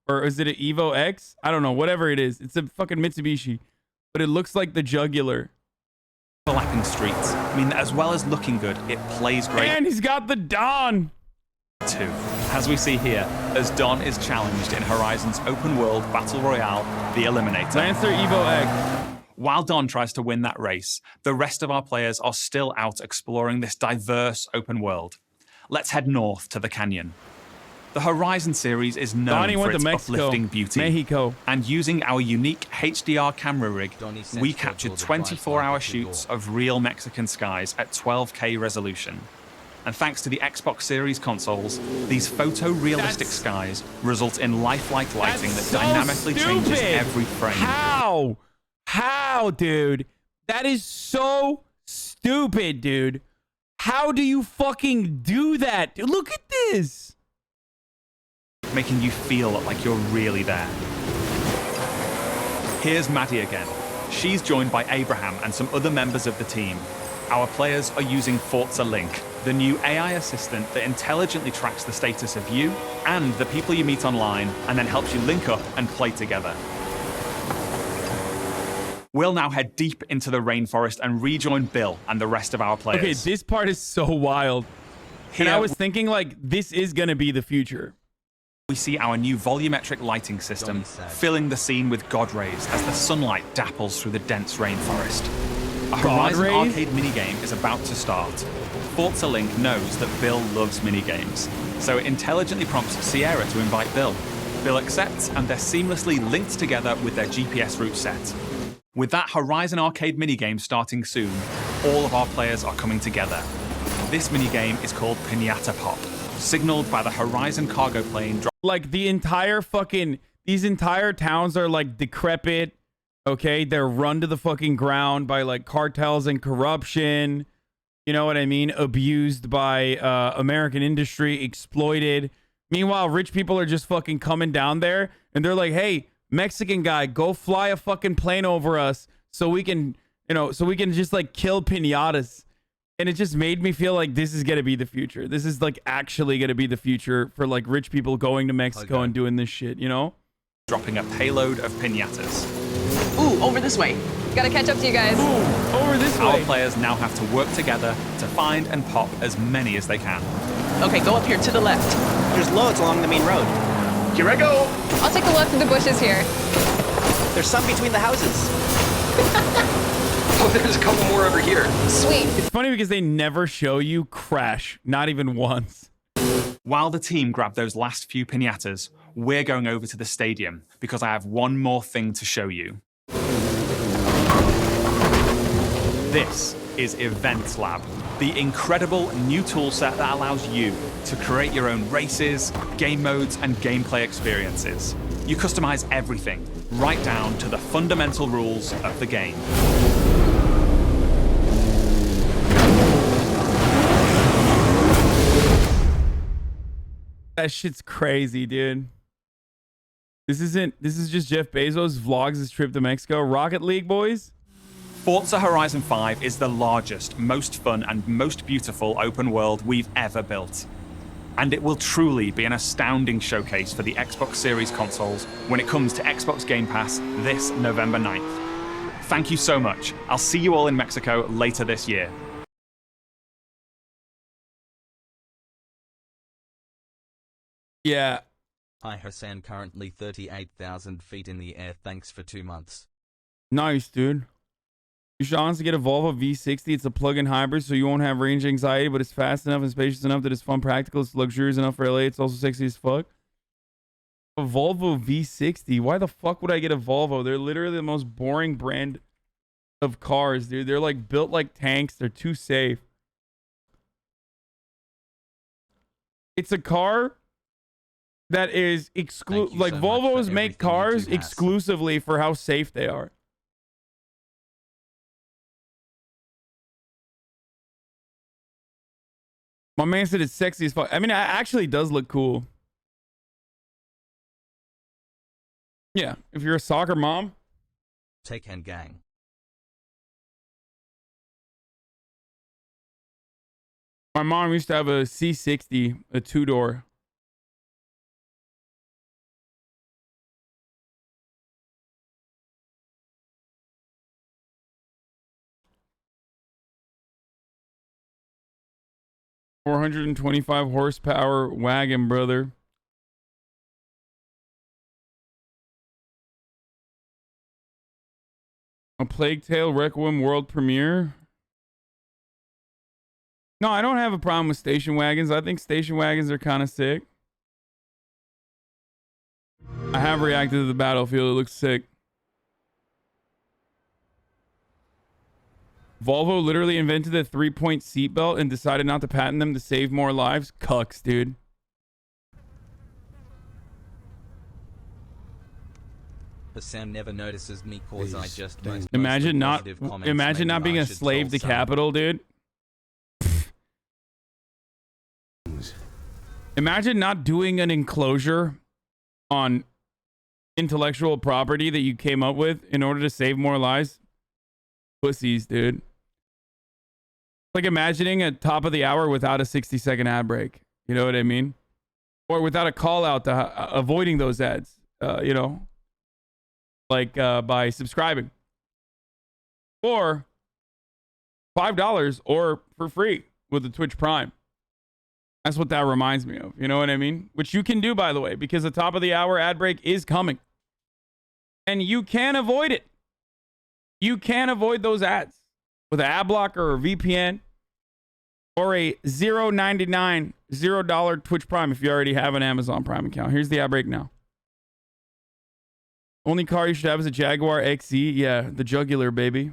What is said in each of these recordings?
or is it an Evo X? I don't know. Whatever it is, it's a fucking Mitsubishi, but it looks like the jugular. Overlapping streets mean that as well as looking good, it plays great. And he's got the Dawn too. As we see here, as Don is challenged in Horizon's open world battle royale, The Eliminator. Lancer Evo X. While Don tries to win that race, the rest of our players are still out exploring this diverse open world. Let's head north to the canyon. The Horizon series is known for its uplifting beauty. Mexico. And using our unique HDR camera rig, we captured 24-hour shoots of real Mexican skies at 12K resolution. And thanks to the Xbox Series consoles, these photorealistic skies result in lifelike lighting that dynamically changes every frame. How? How, dude? That is so stupid, dude. How do you fucking do that? Dude, look at this. Making you feel like you're really there. Here's Maddie again. She's joined by Abraham and some other members of the team. Our players are using Forza Link, the new AI assistant that intelligently tracks the status of you and the people you meet online, and then helps you link up and play together. We'll now head deep into the rainforest and rejoin Bill and the rest of our players. Okay, this part is so wild. And I was thinking, like, this is going to be the future. We see our new volumetric lighting system filling the scene with God rays as the sunlight dapples through the dense rainforest. A Horizon arcade minigame is about to start. Forza Link knows that Bill loves minigames, so it intelligently prompts Sierra to invite Bill. Bill accepts, and they're seamlessly linked together with their GPS route set. With that Horizon arcade minigame starting soon, all of our players are coming together. This minigame is called Piñata Pop, signaled by the Horizon cargo plane. Like, the entire fucking, these entire towns are like decrepit, okay? They're run to the fucking ground by like cartels and corruption, you know what I mean? Abused by American industry, exploited. Meanwhile, rich people are just fucking coming down there and they're like, hey, Mexican guy, go fly a fucking plane over us so we can, you know, so we can just like kill piñatas. And it just made me feel like this is going to be the future. This is like actually going to be the future for like rich people going to Mexico and doing this shit, you know? Dropping a payload of piñatas. Ooh, over this way. Gotta catch up to you guys. Ooh, over this way. Our players now have to work together to find and pop as many as they can. Okay, go up here to the left. There's loads along the main road. Here I go. I'll take a look through the bushes here. There's some between the houses. Oh, there's a couple more over here. Sweet. It's funny because they never show you crash, not even once. While the team grab those last few piñatas, we're going over to the stadium because I have one more thing to show you. This is Events Lab, the incredible new toolset that allows you to create your own races, game modes, and gameplay experiences. You customize everything, right down to the fundamental rules of the game. That shit's crazy, dude. This is just Jeff Bezos vlogs his trip to Mexico. Rocket League, boys. Forza Horizon 5 is the largest, most fun, and most beautiful open world we've ever built. And it will truly be an astounding showcase for the Xbox Series consoles when it comes to Xbox Game Pass this November 9th. Thank you so much. I'll see you all in Mexico later this year. Yeah. Hi Hassan, currently 38,000 feet in the air. Thanks for 2 months. Nice, dude. You should honestly get a Volvo V60. It's a plug-in hybrid, so you won't have range anxiety, but it's fast enough and spacious enough that it's fun, practical, it's luxurious enough for LA. It's also sexy as fuck. A Volvo V60? Why the fuck would I get a Volvo? They're literally the most boring brand of cars, dude. They're like built like tanks. They're too safe. It's a car that is exclusive. Like, Volvos make cars exclusively for how safe they are. My man said it's sexy as fuck. I mean, it actually does look cool. Yeah, if you're a soccer mom. Take hand gang. My mom used to have a C60, a two-door. 425 horsepower wagon, brother. A Plague Tale Requiem world premiere. No, I don't have a problem with station wagons. I think station wagons are kind of sick. I have reacted to the Battlefield. It looks sick. Volvo literally invented a 3-point seatbelt and decided not to patent them to save more lives. Cucks, dude. Hassan never notices me cause I just most imagine not positive comments imagine maybe not being I a should slave troll to some. capital, dude. Imagine not doing an enclosure on intellectual property that you came up with in order to save more lives. Pussies, dude. Like imagining a top of the hour without a 60-second ad break. You know what I mean? Or without a call out to avoiding those ads. You know, like by subscribing. Or $5 or for free with the Twitch Prime. That's what that reminds me of. You know what I mean? Which you can do, by the way, because the top of the hour ad break is coming. And you can avoid it. You can avoid those ads with an ad blocker or VPN or a $0.99 $0 Twitch Prime if you already have an Amazon Prime account. Here's the ad break now. Only car you should have is a Jaguar XE. Yeah, the jugular, baby.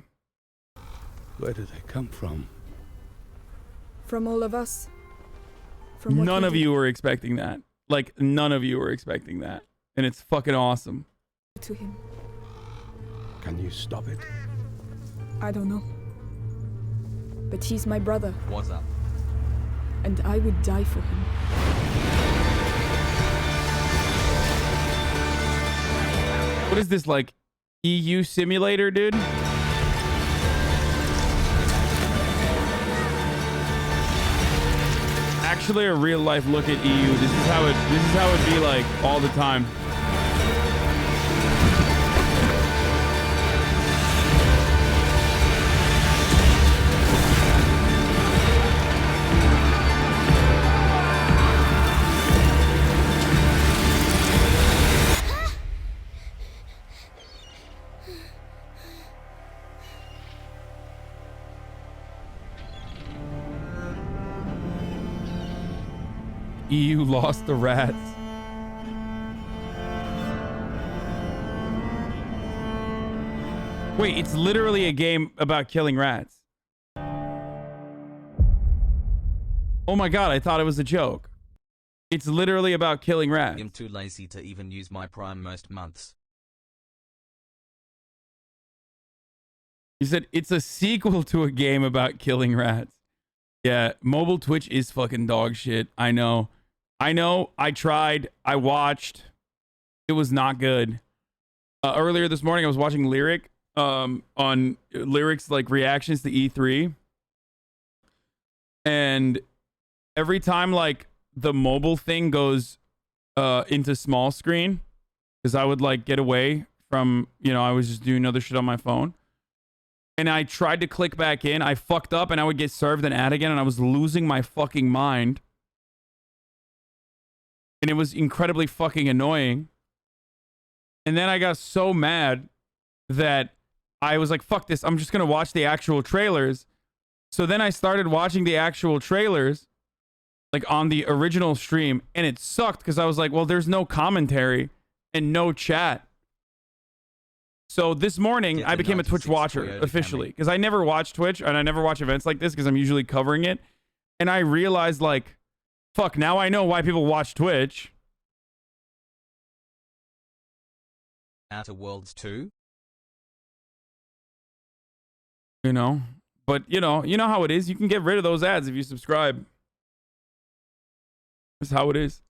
Where do they come from? From all of us. From what None we of do you were expecting that. Like, none of you were expecting that. And it's fucking awesome. to him. Can you stop it? I don't know. But he's my brother, What's up? and I would die for him. What is this, like, EU simulator, dude? Actually, a real life look at EU. This is how it'd be like all the time. EU lost the rats. Wait, it's literally a game about killing rats. Oh my god, I thought it was a joke. It's literally about killing rats. I'm too lazy to even use my Prime most months. He said it's a sequel to a game about killing rats. Yeah, mobile Twitch is fucking dog shit. I know. I tried. I watched. It was not good. Earlier this morning, I was watching Lyric on Lyric's like reactions to E3. And every time like the mobile thing goes into small screen, because I would like get away from, you know, I was just doing other shit on my phone. And I tried to click back in. I fucked up and I would get served an ad again and I was losing my fucking mind. And it was incredibly fucking annoying. And then I got so mad that I was like, fuck this. I'm just going to watch the actual trailers. So then I started watching the actual trailers like on the original stream. And it sucked because I was like, well, there's no commentary and no chat. So this morning, I became a Twitch watcher officially because I never watch Twitch and I never watch events like this because I'm usually covering it. And I realized like, fuck, now I know why people watch Twitch. Outer Worlds 2? You know, but you know how it is. You can get rid of those ads if you subscribe. That's how it is.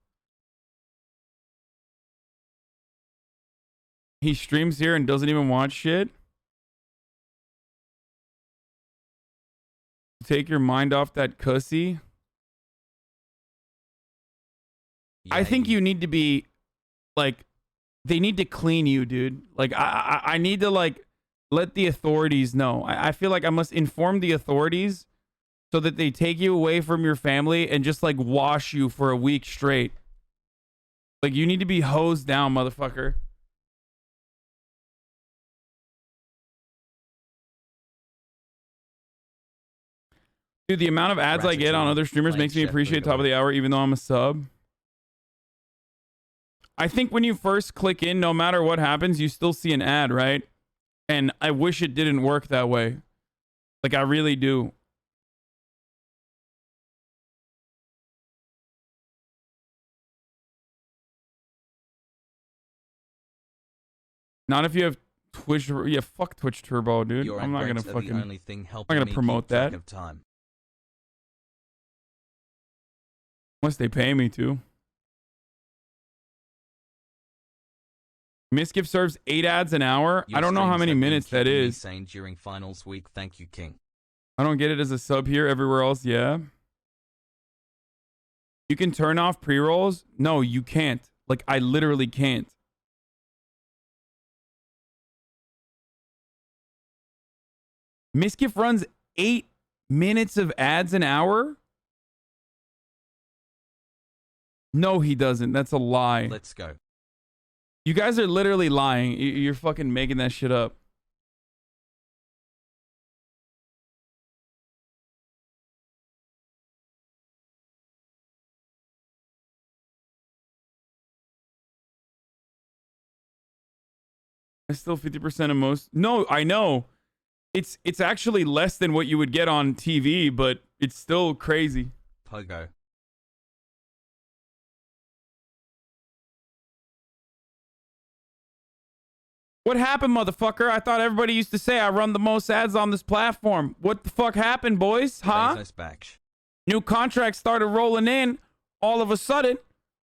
He streams here and doesn't even watch shit. Take your mind off that cussy. I think you need to be like, they need to clean you, dude. Like I need to like let the authorities know. I feel like I must inform the authorities so that they take you away from your family and just like wash you for a week straight. Like, you need to be hosed down, motherfucker. Dude, the amount of ads I get on other streamers makes me appreciate top of the hour, even though I'm a sub. I think when you first click in, no matter what happens, you still see an ad, right? And I wish it didn't work that way. Like, I really do. Not if you have Twitch. Yeah, fuck Twitch Turbo, dude. I'm not gonna fucking. I'm not gonna promote that. Unless they pay me to. Misgift serves 8 ads an hour. I don't know how many minutes that is. During finals week. Thank you, King. I don't get it as a sub here. Everywhere else, yeah. You can turn off pre-rolls. No, you can't. Like, I literally can't. Misgift runs 8 minutes of ads an hour? No, he doesn't. That's a lie. Let's go. You guys are literally lying. You're fucking making that shit up. It's still 50% of most. No, I know. It's actually less than what you would get on TV, but it's still crazy. Pogo. What happened, motherfucker? I thought everybody used to say I run the most ads on this platform. What the fuck happened, boys? Huh? New contracts started rolling in all of a sudden.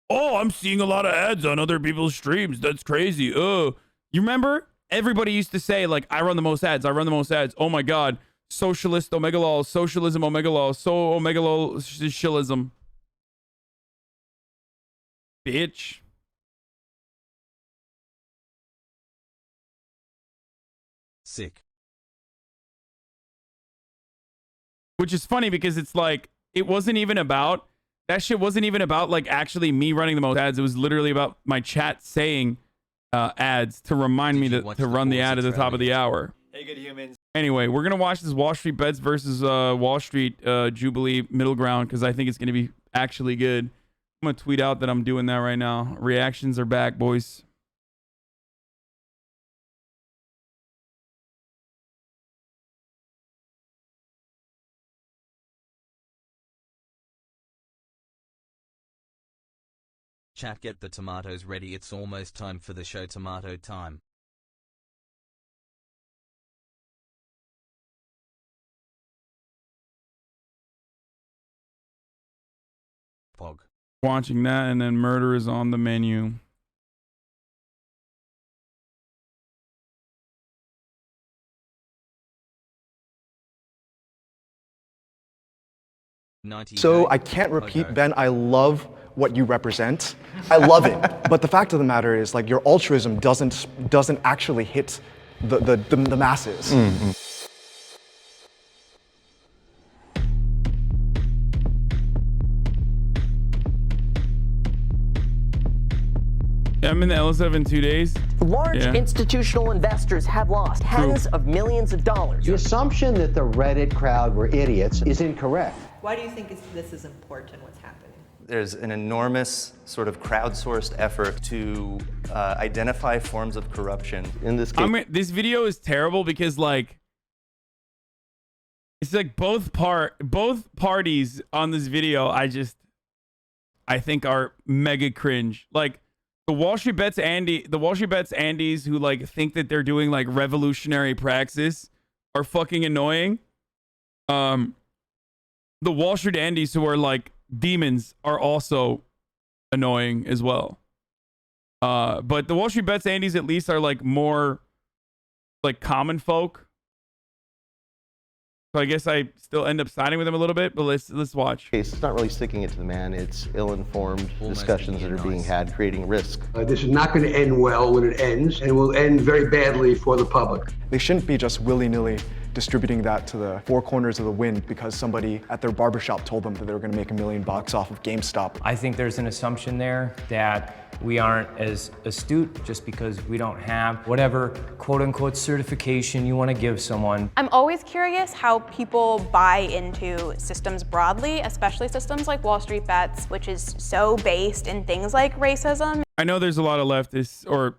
Oh, I'm seeing a lot of ads on other people's streams. That's crazy. Oh, you remember? Everybody used to say, like, I run the most ads. I run the most ads. Oh my God. Socialist omega law. Socialism omega law. So omega law socialism. Bitch. Sick. Which is funny because it's like, it wasn't even about, that shit wasn't even about like actually me running the most ads. It was literally about my chat saying ads to remind me to run the ad at the top of the hour. Hey, good humans. Anyway, we're going to watch this Wall Street Bets versus Wall Street Jubilee middle ground because I think it's going to be actually good. I'm going to tweet out that I'm doing that right now. Reactions are back, boys. Chat, get the tomatoes ready. It's almost time for the show. Tomato time. Pog. Watching that, and then murder is on the menu. So I can't repeat, Ben, I love what you represent. I love it. But the fact of the matter is, like, your altruism doesn't actually hit the masses. Mm-hmm. I'm in the LSF in 2 days. Large institutional investors have lost tens of millions of dollars. The assumption that the Reddit crowd were idiots is incorrect. Why do you think this is important, what's happening? There's an enormous sort of crowdsourced effort to identify forms of corruption. In this case, this video is terrible because, like, it's like both parties on this video I think are mega cringe. Like, the Wall Street Bets Andes who like think that they're doing like revolutionary praxis are fucking annoying. The Wall Street Andes who are like demons are also annoying as well. But the Wall Street Bets Andes at least are like more like common folk. So I guess I still end up siding with them a little bit, but let's watch. It's not really sticking it to the man. It's ill-informed discussions that are being had, creating risk. This is not going to end well when it ends, and it will end very badly for the public. They shouldn't be just willy-nilly distributing that to the four corners of the wind because somebody at their barbershop told them that they were going to make $1 million off of GameStop. I think there's an assumption there that we aren't as astute just because we don't have whatever quote unquote certification you want to give someone. I'm always curious how people buy into systems broadly, especially systems like Wall Street Bets, which is so based in things like racism. I know there's a lot of leftists or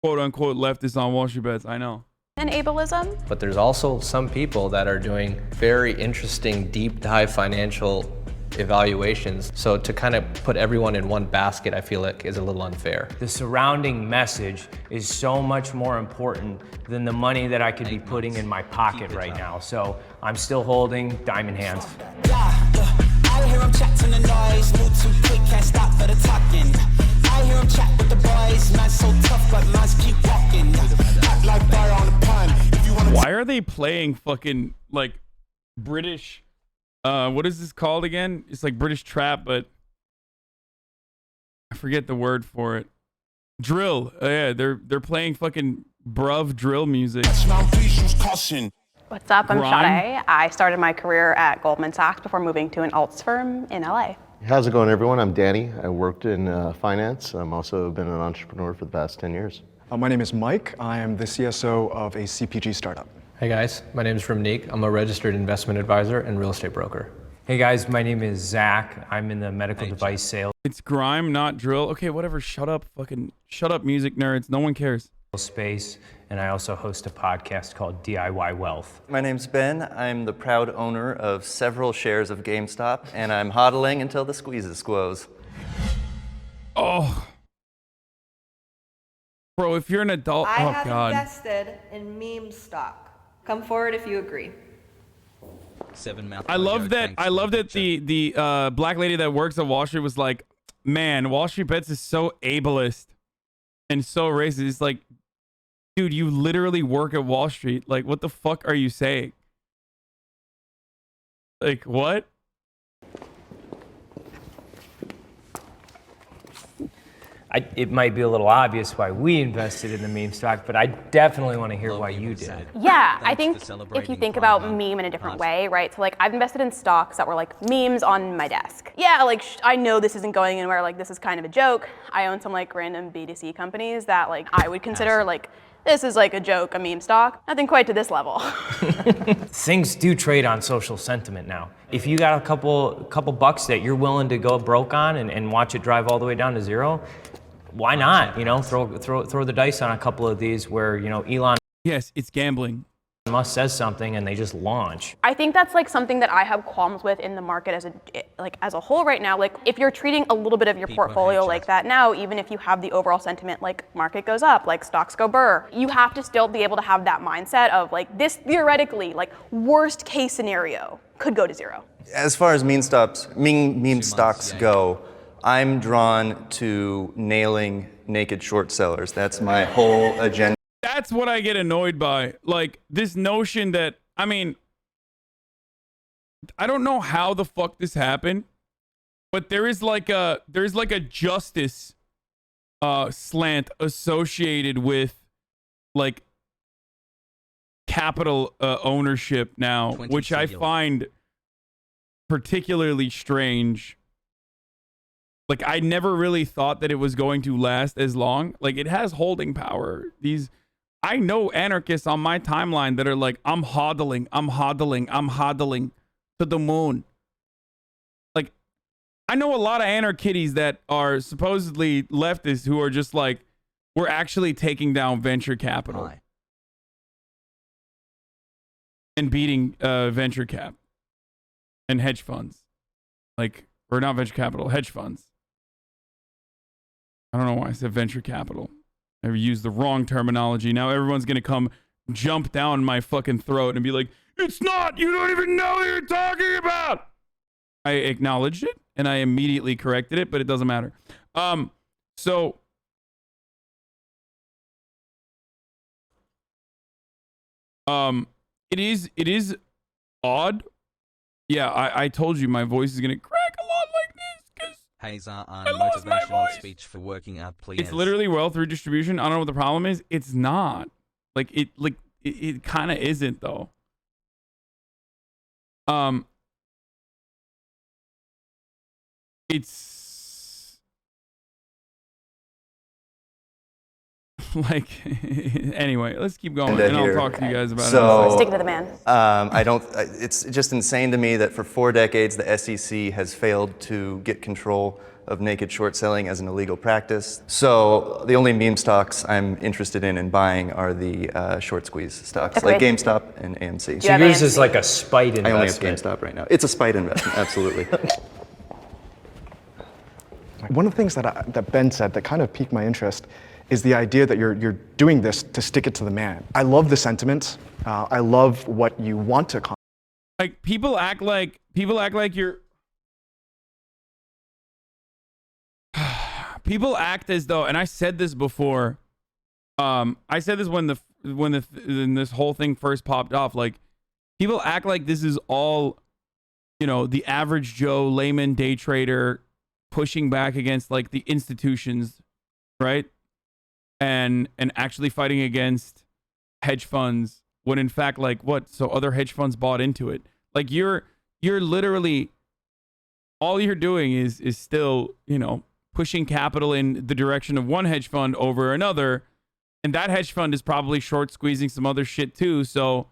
quote unquote leftists on Wall Street Bets. I know. And ableism. But there's also some people that are doing very interesting deep dive financial evaluations. So to kind of put everyone in one basket, I feel like is a little unfair. The surrounding message is so much more important than the money that I could be putting in my pocket right now. So I'm still holding diamond hands. I hear him chat to the noise, move too quick, can't stop for the talking. I hear him chat with the boys, man so tough, but man's keep walking. Act like bar on the pun. Why are they playing fucking like British? What is this called again? It's like British trap, but I forget the word for it. Drill. Yeah, they're playing fucking bruv drill music. What's up? I'm Grime. Sade. I started my career at Goldman Sachs before moving to an alts firm in LA. How's it going, everyone? I'm Danny. I worked in finance. I'm also been an entrepreneur for the past 10 years. My name is Mike. I am the CSO of a CPG startup. Hey guys, my name is Ramneek. I'm a registered investment advisor and real estate broker. Hey guys, my name is Zach. I'm in the medical device sales It's grime, not drill. Okay, whatever. Shut up, music nerds. No one cares. space, and I also host a podcast called DIY Wealth. My name's Ben. I'm the proud owner of several shares of GameStop, and I'm hodling until the squeezes squoze. Oh. Bro, if you're an adult, I oh have God. invested in meme stock. Come forward if you agree. I love that the black lady that works at Wall Street was like, man, Wall Street Bets is so ableist and so racist. It's like, dude, you literally work at Wall Street. Like, what the fuck are you saying? Like, what? It might be a little obvious why we invested in the meme stock, but I definitely want to hear why you did. Yeah, I think if you think about meme in a different way, right? So like I've invested in stocks that were like memes on my desk. Yeah, like I know this isn't going anywhere, like this is kind of a joke. I own some like random B2C companies that like I would consider like this is like a joke, a meme stock. Nothing quite to this level. Things do trade on social sentiment now. If you got a couple bucks that you're willing to go broke on and watch it drive all the way down to zero, why not? You know, throw the dice on a couple of these where, you know, Elon Yes, it's gambling. Musk says something and they just launch. I think that's like something that I have qualms with in the market as a whole right now. Like if you're treating a little bit of your portfolio like that now, even if you have the overall sentiment like market goes up, like stocks go burr, you have to still be able to have that mindset of like this theoretically like worst case scenario could go to zero. As far as meme stocks go, I'm drawn to nailing naked short sellers. That's my whole agenda. That's what I get annoyed by. Like this notion that, I mean, I don't know how the fuck this happened, but there's like a justice slant associated with like capital ownership now, which I find particularly strange. Like I never really thought that it was going to last as long. Like it has holding power. I know anarchists on my timeline that are like, I'm hodling to the moon. Like, I know a lot of anarchitties that are supposedly leftists who are just like, we're actually taking down venture capital and beating venture cap and hedge funds. Like, or not venture capital, hedge funds. I don't know why I said venture capital. I used the wrong terminology. Now everyone's going to come jump down my fucking throat and be like, it's not, you don't even know what you're talking about. I acknowledged it and I immediately corrected it, but it doesn't matter. So it is odd. Yeah, I told you my voice is going to crack a lot like this. Hazar motivational speech for working out, please. It's literally wealth redistribution. I don't know what the problem is. It's not. Like it kind of isn't though. It's like anyway, let's keep going, and I'll talk to you guys about it. Stick to the man. It's just insane to me that for 4 decades the SEC has failed to get control of naked short selling as an illegal practice. So the only meme stocks I'm interested in buying are the short squeeze stocks, like GameStop and AMC. So yours is like a spite investment. I only have GameStop right now. It's a spite investment, absolutely. One of the things that Ben said that kind of piqued my interest is the idea that you're doing this to stick it to the man. I love the sentiment. I love what you want to accomplish. Like people act like you're. People act as though, and I said this before. I said this when this whole thing first popped off. Like, people act like this is all, you know, the average Joe layman day trader pushing back against like the institutions, right? And actually fighting against hedge funds when in fact, like, what? So other hedge funds bought into it. Like you're literally, all you're doing is still, you know, pushing capital in the direction of one hedge fund over another, and that hedge fund is probably short squeezing some other shit too. So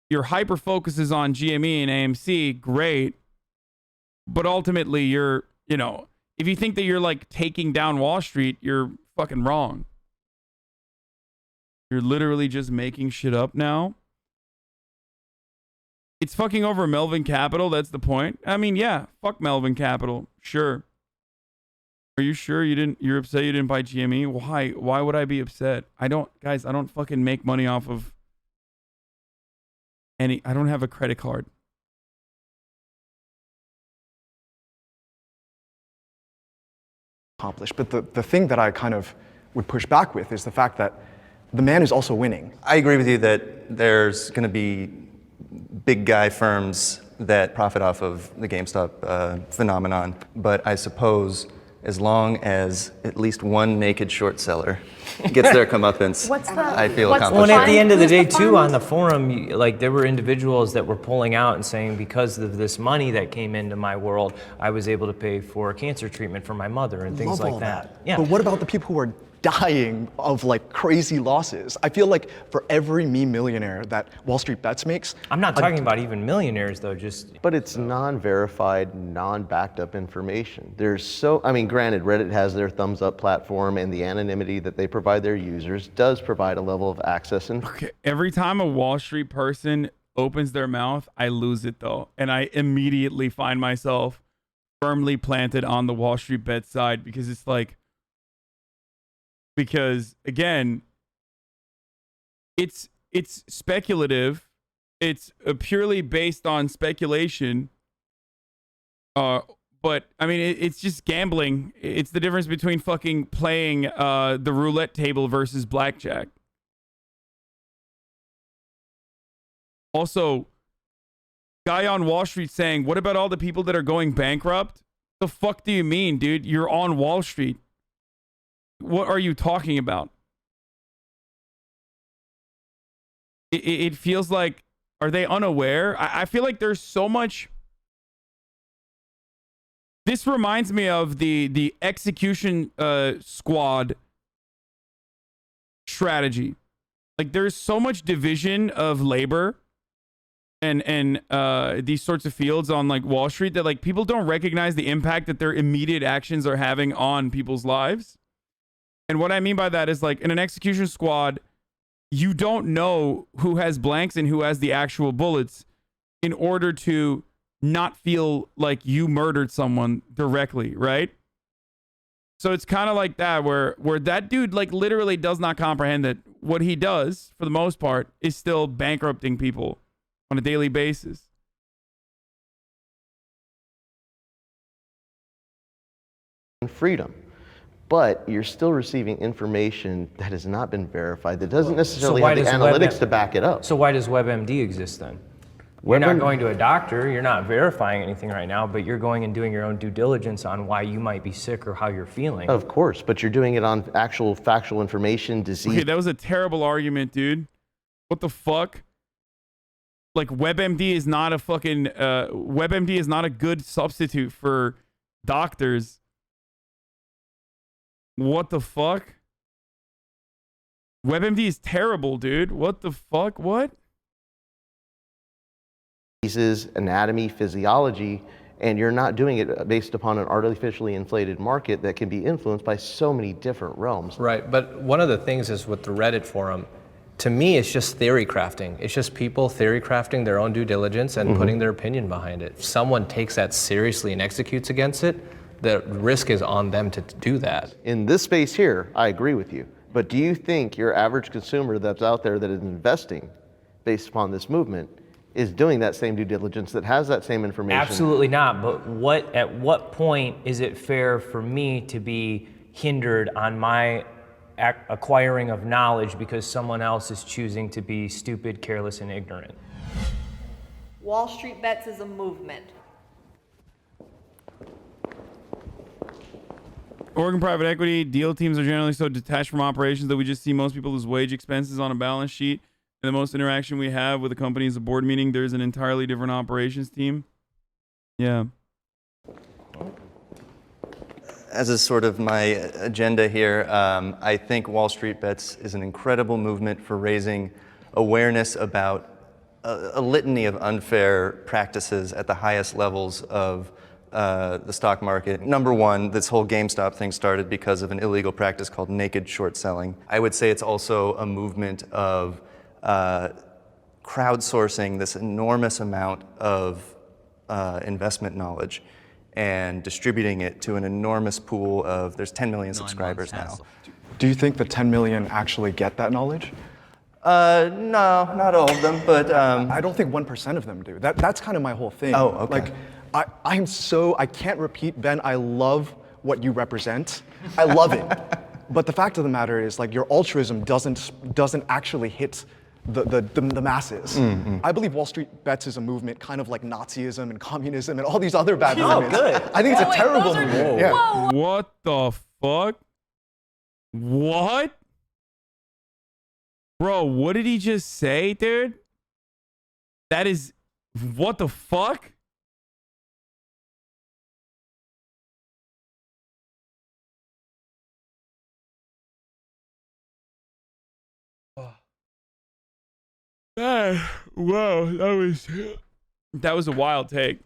your hyper focus is on GME and AMC, great, but ultimately you're, you know, if you think that you're like taking down Wall Street, you're fucking wrong. You're literally just making shit up now. It's fucking over Melvin Capital, that's the point. I mean, yeah, fuck Melvin Capital, sure. Are you sure you're upset you didn't buy GME? Why would I be upset? I don't fucking make money off of I don't have a credit card. But the thing that I kind of would push back with is the fact that the man is also winning. I agree with you that there's going to be big guy firms that profit off of the GameStop phenomenon, but I suppose as long as at least one naked short seller gets their comeuppance, I feel accomplished. Well, and at the end of the day, too, on the forum, like there were individuals that were pulling out and saying, because of this money that came into my world, I was able to pay for cancer treatment for my mother and things like that. Yeah. But what about the people who are dying of like crazy losses? I feel like for every meme millionaire that Wall Street Bets makes, I'm not talking about even millionaires though, just. But it's non-verified, non-backed up information. I mean, granted, Reddit has their thumbs up platform, and the anonymity that they provide their users does provide a level of access. And okay, every time a Wall Street person opens their mouth, I lose it though, and I immediately find myself firmly planted on the Wall Street Bet side, because it's like, because again, it's speculative, it's purely based on speculation, but I mean it's just gambling. It's the difference between fucking playing the roulette table versus blackjack. Also, guy on Wall Street saying, what about all the people that are going bankrupt? The fuck do you mean, dude? You're on Wall Street. What are you talking about? It feels like, are they unaware? I feel like there's so much. This reminds me of the execution squad strategy. Like there's so much division of labor and these sorts of fields on like Wall Street that like people don't recognize the impact that their immediate actions are having on people's lives. And what I mean by that is, like, in an execution squad, you don't know who has blanks and who has the actual bullets in order to not feel like you murdered someone directly, right? So it's kind of like that, where that dude, like, literally does not comprehend that what he does, for the most part, is still bankrupting people on a daily basis. freedom. But you're still receiving information that has not been verified, that doesn't necessarily have the analytics to back it up. So why does WebMD exist then? You're not going to a doctor, you're not verifying anything right now, but you're going and doing your own due diligence on why you might be sick or how you're feeling. Of course, but you're doing it on actual factual information, disease. Okay, that was a terrible argument, dude. What the fuck? Like WebMD is not a fucking WebMD is not a good substitute for doctors. What the fuck? WebMD is terrible, dude. What the fuck? What? Diseases, anatomy, physiology, and you're not doing it based upon an artificially inflated market that can be influenced by so many different realms. Right, but one of the things is with the Reddit forum, to me, it's just theory crafting. It's just people theory crafting their own due diligence and putting their opinion behind it. If someone takes that seriously and executes against it, the risk is on them to do that. In this space here, I agree with you. But do you think your average consumer that's out there that is investing based upon this movement is doing that same due diligence, that has that same information? Absolutely not. But at what point is it fair for me to be hindered on my acquiring of knowledge because someone else is choosing to be stupid, careless, and ignorant? Wall Street Bets is a movement. Oregon private equity deal teams are generally so detached from operations that we just see most people lose wage expenses on a balance sheet. And the most interaction we have with a company is a board meeting. There's an entirely different operations team. Yeah. As is sort of my agenda here, I think Wall Street Bets is an incredible movement for raising awareness about a litany of unfair practices at the highest levels of the stock market. Number one, this whole GameStop thing started because of an illegal practice called naked short selling. I would say it's also a movement of crowdsourcing this enormous amount of investment knowledge and distributing it to an enormous pool of, there's 10 million subscribers now. Do you think the 10 million actually get that knowledge? No, not all of them, but... I don't think 1% of them do. That's kind of my whole thing. Oh, okay. Like, I can't repeat, Ben, I love what you represent. I love it. But the fact of the matter is, like, your altruism doesn't actually hit the masses. I believe Wall Street Bets is a movement kind of like Nazism and communism and all these other bad movements. Good. I think it's a terrible movement. Yeah. What the fuck? What? Bro, what did he just say, dude? That is... What the fuck? Whoa, that was a wild take.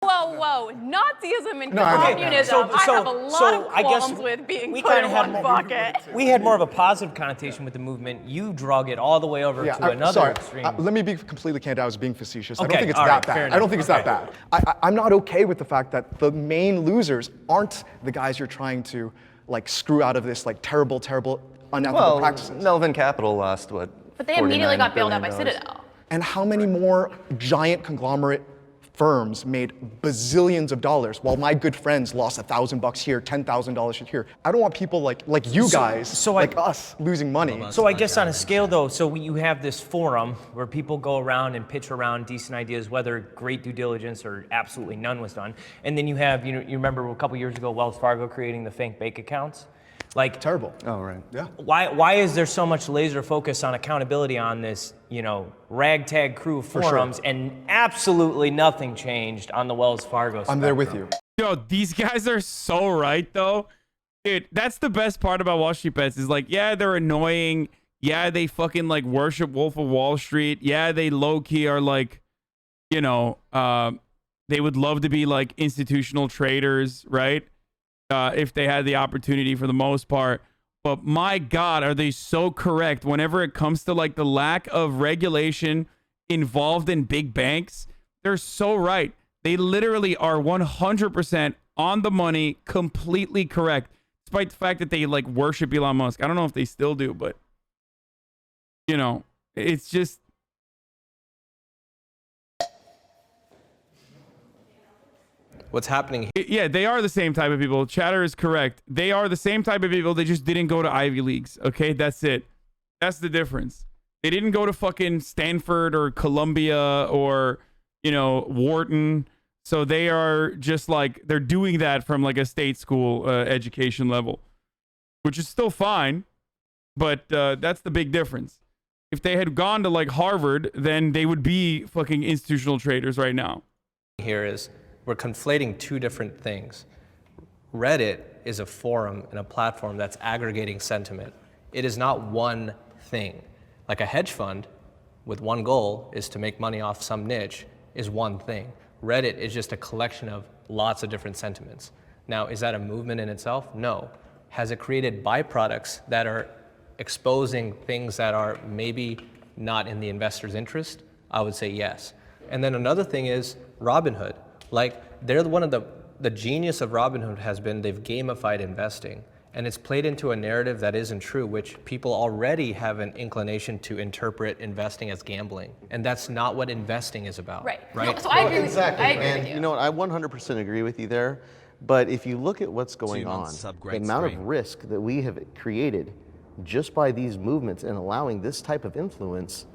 Whoa, Nazism and No, okay. communism. I have a lot of qualms with being put in one bucket. We had more of a positive connotation with the movement. You drug it all the way over to another extreme. Let me be completely candid. I was being facetious. Okay, I don't think it's all that right, bad. fair I don't enough. think it's that bad. I'm not okay with the fact that the main losers aren't the guys you're trying to like screw out of this like terrible, unethical practices. Melvin Capital lost what? But they immediately got bailed out by $49 Citadel. And how many more giant conglomerate firms made bazillions of dollars while my good friends lost $1,000 here, $10,000 here? I don't want people like you guys, like us, losing money. So I guess on a scale though, so you have this forum where people go around and pitch around decent ideas, whether great due diligence or absolutely none was done. And then you have, you remember a couple years ago, Wells Fargo creating the fake bank accounts? Like terrible. Oh, right. Yeah. Why is there so much laser focus on accountability on this, ragtag crew of forums and absolutely nothing changed on the Wells Fargo spectrum? I'm there with you. Yo, these guys are so right though. Dude, that's the best part about Wall Street Bets is like, yeah, they're annoying. Yeah, they fucking like worship Wolf of Wall Street. Yeah, they low key are like, they would love to be like institutional traders, right? If they had the opportunity for the most part. But my God, are they so correct whenever it comes to like the lack of regulation involved in big banks? They're so right. They literally are 100% on the money, completely correct, despite the fact that they like worship Elon Musk. I don't know if they still do, but it's just... What's happening here? Yeah, they are the same type of people. Chatter is correct. They are the same type of people. They just didn't go to Ivy Leagues. Okay, that's it. That's the difference. They didn't go to fucking Stanford or Columbia or, Wharton. So they are just like, they're doing that from like a state school education level. which is still fine, but that's the big difference. If they had gone to like Harvard, then they would be fucking institutional traders right now. Here is we're conflating two different things. Reddit is a forum and a platform that's aggregating sentiment. It is not one thing. Like a hedge fund with one goal is to make money off some niche is one thing. Reddit is just a collection of lots of different sentiments. Now, is that a movement in itself? No. Has it created byproducts that are exposing things that are maybe not in the investor's interest? I would say yes. And then another thing is Robinhood. Like, they're one of the genius of Robinhood has been they've gamified investing. And it's played into a narrative that isn't true, which people already have an inclination to interpret investing as gambling. And that's not what investing is about. Right. Right? No, so I agree Exactly. with you. I agree And with you. you know what, I 100% agree with you there. But if you look at what's going 2 on, months sub the great amount stream. of risk that we have created just by these movements and allowing this type of influence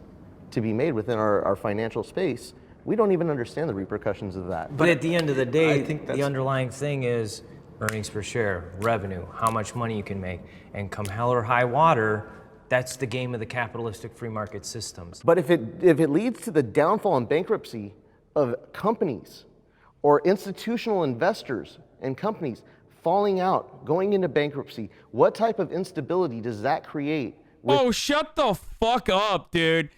to be made within our financial space, we don't even understand the repercussions of that. But at the end of the day, I think the underlying thing is earnings per share, revenue, how much money you can make. And come hell or high water, that's the game of the capitalistic free market systems. But if it leads to the downfall and bankruptcy of companies or institutional investors and companies falling out, going into bankruptcy, what type of instability does that create? Oh, shut the fuck up, dude.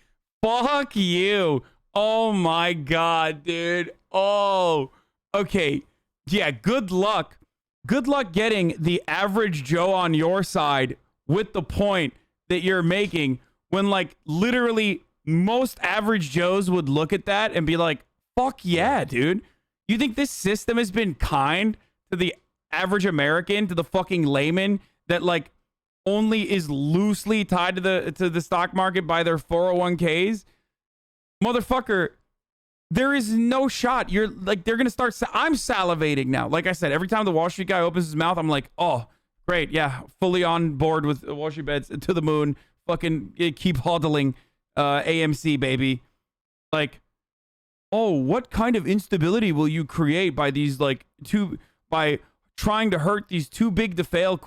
Fuck you. Oh my God, dude. Oh, okay. Yeah, good luck. Good luck getting the average Joe on your side with the point that you're making when, like, literally most average Joes would look at that and be like, fuck yeah, dude. You think this system has been kind to the average American, to the fucking layman that, like, only is loosely tied to the stock market by their 401ks? Motherfucker, there is no shot. You're like, they're going to start. I'm salivating now. Like I said, every time the Wall Street guy opens his mouth, I'm like, oh, great. Yeah. Fully on board with Wall Street bets to the moon. Fucking keep hodling AMC, baby. Like, oh, what kind of instability will you create by these, like, by trying to hurt these too big to fail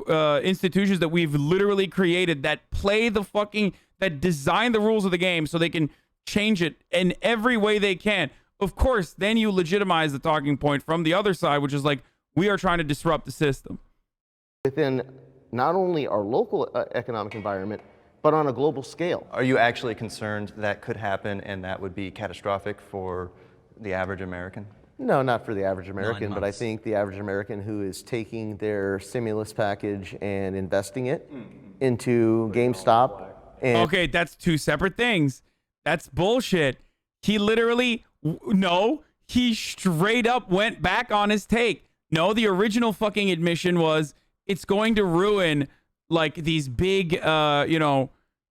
institutions that we've literally created that that design the rules of the game so they can change it in every way they can. Of course, then you legitimize the talking point from the other side, which is like, we are trying to disrupt the system. Within not only our local economic environment, but on a global scale. Are you actually concerned that could happen and that would be catastrophic for the average American? No, not for the average American, but I months. think the average American who is taking their stimulus package and investing it into GameStop. And Okay, that's two separate things. That's bullshit. He literally, he straight up went back on his take. No, the original fucking admission was it's going to ruin, like, these big,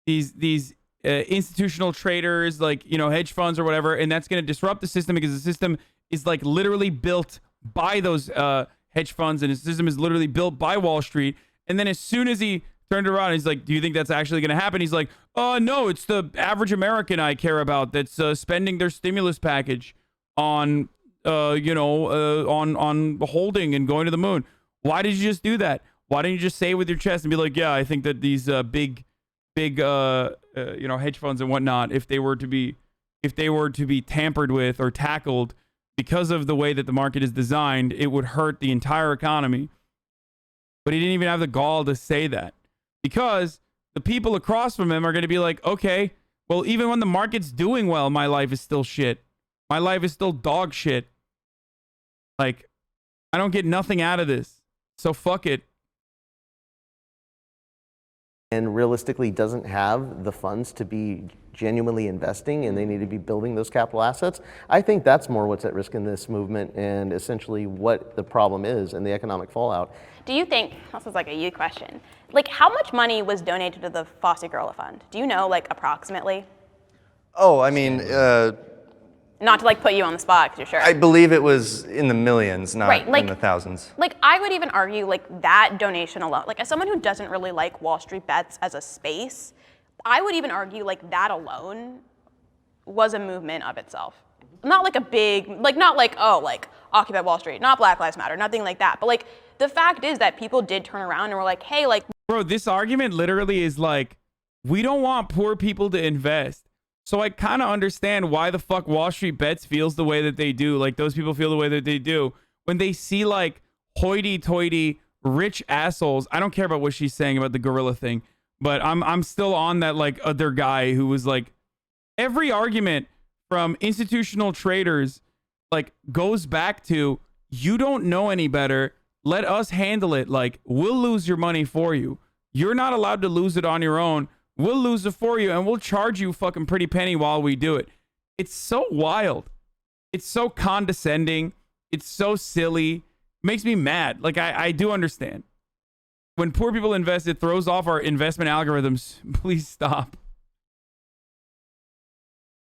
these institutional traders, like, hedge funds or whatever, and that's going to disrupt the system because the system is, like, literally built by those hedge funds, and his system is literally built by Wall Street. And then as soon as he turned around, he's like, do you think that's actually going to happen? He's like, no, it's the average American I care about that's spending their stimulus package on, on holding and going to the moon. Why did you just do that? Why didn't you just say it with your chest and be like, yeah, I think that these big hedge funds and whatnot, if they were to be tampered with or tackled because of the way that the market is designed, it would hurt the entire economy. But he didn't even have the gall to say that, because the people across from him are going to be like, okay, well, even when the market's doing well, my life is still shit. My life is still dog shit. Like, I don't get nothing out of this. So fuck it. and realistically doesn't have the funds to be genuinely investing, and they need to be building those capital assets, I think that's more what's at risk in this movement and essentially what the problem is and the economic fallout. Do you think, this is like a you question, like how much money was donated to the Fosse Gorilla Fund? Do you know, like, approximately? Oh, I mean, Not to like put you on the spot, because you're sure. I believe it was in the millions, not Right, like- in the thousands. Like, I would even argue, like, that donation alone, like, as someone who doesn't really like Wall Street bets as a space, I would even argue, like, that alone was a movement of itself. Not like a big, like, not like, oh, like, Occupy Wall Street, not Black Lives Matter, nothing like that. But, like, the fact is that people did turn around and were like, hey, like, Bro, this argument literally is like, we don't want poor people to invest. So I kind of understand why the fuck Wall Street Bets feels the way that they do. Like, those people feel the way that they do when they see like hoity-toity rich assholes. I don't care about what she's saying about the gorilla thing, but I'm still on that like other guy who was like, every argument from institutional traders like goes back to, you don't know any better. Let us handle it. Like, we'll lose your money for you. You're not allowed to lose it on your own. We'll lose it for you, and we'll charge you fucking pretty penny while we do it. It's so wild. It's so condescending. It's so silly. Makes me mad. Like, I do understand. When poor people invest, it throws off our investment algorithms. Please stop.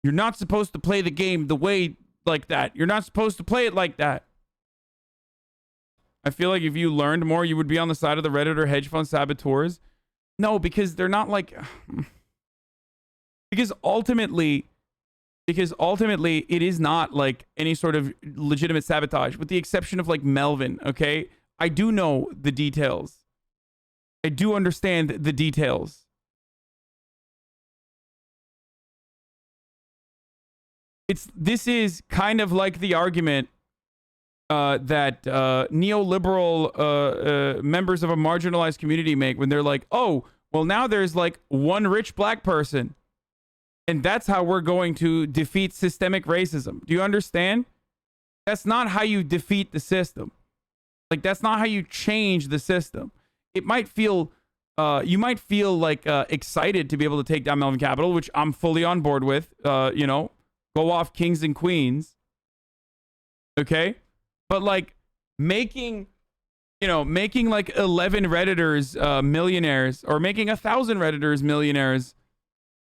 You're not supposed to play the game the way like that. You're not supposed to play it like that. I feel like if you learned more, you would be on the side of the Reddit or hedge fund saboteurs. No, because they're not like... Because ultimately, it is not like any sort of legitimate sabotage, with the exception of like Melvin, okay? I do know the details. I do understand the details. This is kind of like the argument that neoliberal members of a marginalized community make when they're like, oh, well, now there's like one rich black person, and that's how we're going to defeat systemic racism. Do you understand? That's not how you defeat the system. Like, that's not how you change the system. It might feel, you might feel like excited to be able to take down Melvin Capital, which I'm fully on board with. You know, go off kings and queens. Okay? But like making like 11 Redditors millionaires, or making 1,000 Redditors millionaires,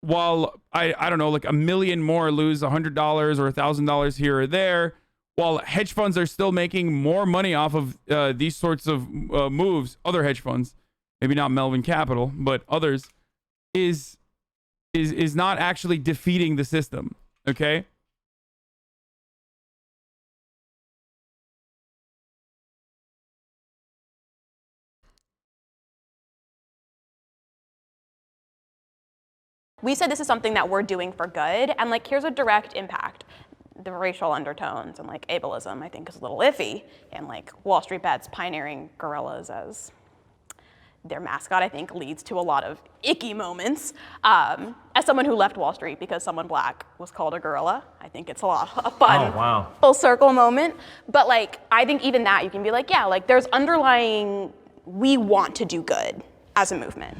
while I don't know, like 1 million more lose $100 or $1,000 here or there, while hedge funds are still making more money off of these sorts of moves. Other hedge funds, maybe not Melvin Capital, but others, is not actually defeating the system. Okay. We said this is something that we're doing for good, and like, here's a direct impact. The racial undertones and like ableism, I think, is a little iffy, and like Wall Street Bets pioneering gorillas as their mascot, I think, leads to a lot of icky moments. As someone who left Wall Street because someone black was called a gorilla, I think it's a fun, full circle moment. But like, I think even that, you can be like, yeah, like there's underlying, we want to do good as a movement.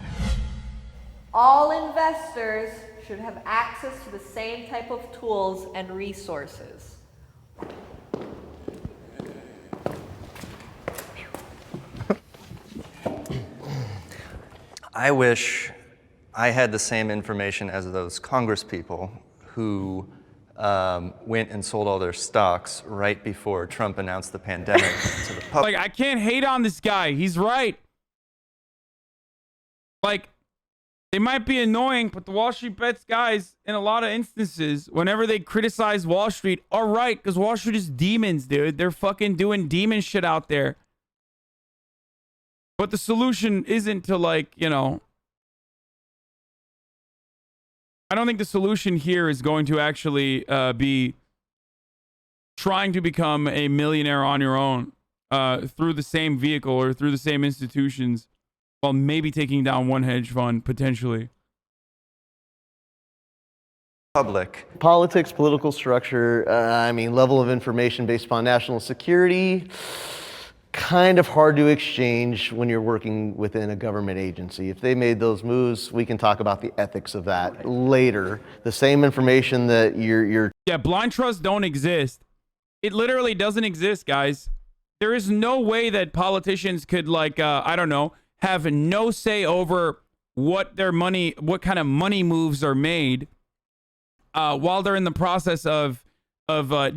All investors should have access to the same type of tools and resources. I wish I had the same information as those Congress people who went and sold all their stocks right before Trump announced the pandemic to the public. Like, I can't hate on this guy. He's right. Like, they might be annoying, but the Wall Street Bets guys, in a lot of instances, whenever they criticize Wall Street, are right, because Wall Street is demons, dude. They're fucking doing demon shit out there. But the solution isn't to, like, you know... I don't think the solution here is going to actually be trying to become a millionaire on your own through the same vehicle or through the same institutions, while maybe taking down one hedge fund, potentially. Public. Politics, political structure, I mean, level of information based upon national security, kind of hard to exchange when you're working within a government agency. If they made those moves, we can talk about the ethics of that later. The same information that you're... Yeah, blind trust don't exist. It literally doesn't exist, guys. There is no way that politicians could, like, I don't know, have no say over what kind of money moves are made while they're in the process of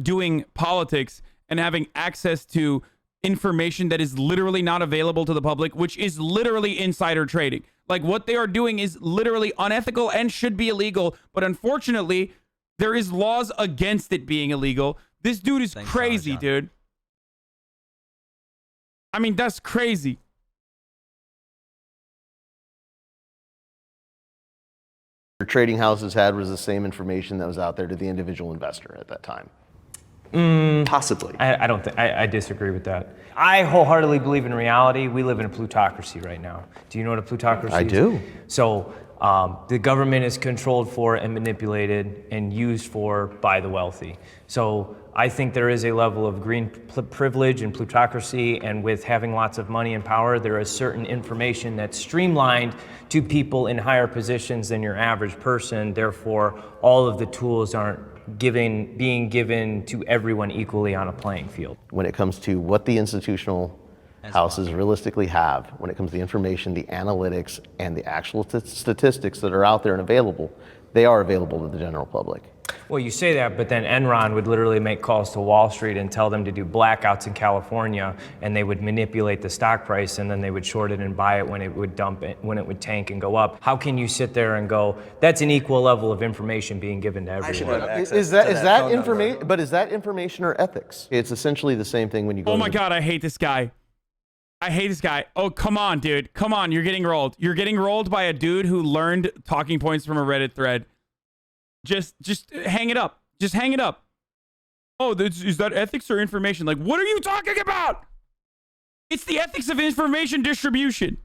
doing politics and having access to information that is literally not available to the public, which is literally insider trading. Like, what they are doing is literally unethical and should be illegal, but unfortunately, there is laws against it being illegal. This dude is crazy, dude. I mean, that's crazy. trading houses had was the same information that was out there to the individual investor at that time. Possibly. I disagree with that. I wholeheartedly believe in reality. We live in a plutocracy right now. Do you know what a plutocracy is? I do. So the government is controlled for and manipulated and used for by the wealthy. So I think there is a level of green privilege and plutocracy, and with having lots of money and power, there is certain information that's streamlined to people in higher positions than your average person. Therefore, all of the tools aren't being given to everyone equally on a playing field. When it comes to what the institutional houses realistically have, when it comes to the information, the analytics, and the actual statistics that are out there and available, they are available to the general public. Well, you say that, but then Enron would literally make calls to Wall Street and tell them to do blackouts in California, and they would manipulate the stock price, and then they would short it and buy it when it would dump it, when it would tank and go up. How can you sit there and go, that's an equal level of information being given to everyone? Is that information? But is that information or ethics? It's essentially the same thing when you go. Oh my God, I hate this guy. I hate this guy. Oh, come on, dude. Come on, you're getting rolled. You're getting rolled by a dude who learned talking points from a Reddit thread. Just hang it up. Just hang it up. Oh, is that ethics or information? Like, what are you talking about? It's the ethics of information distribution.